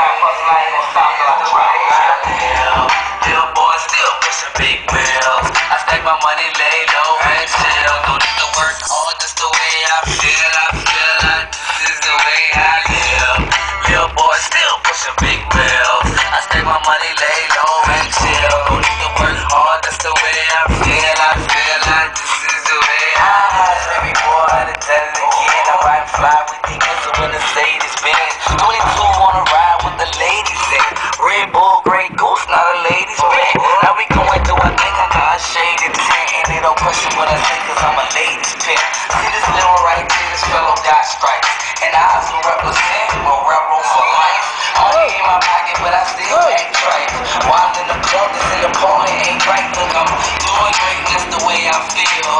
rap hustle, I ain't gon' stop till I try. Little boy still pushing big bills. I stack my money, lay low and chill. Don't need to work hard, that's the way I feel. This is the way I live. Little boy still pushing big bills. I stack my money, lay low and chill. Don't need to work hard, that's the way I feel. This is the way I live. Every boy had to tell it again. I ride fly with the answer when the Mercedes Benz. 22 on a ride with the ladies in. Red Bull, Grey Goose, not a ladies bed. Now we going through a thing, I got a shaded tent. And they don't question what I say, cause I'm a ladies pimp. See this little right here, this fellow got stripes. And I also represent a rebel for life. Money in my pocket, but I still ain't tripe. While I'm in the club, this in the party ain't right. Look, I'm doing great, that's the way I feel.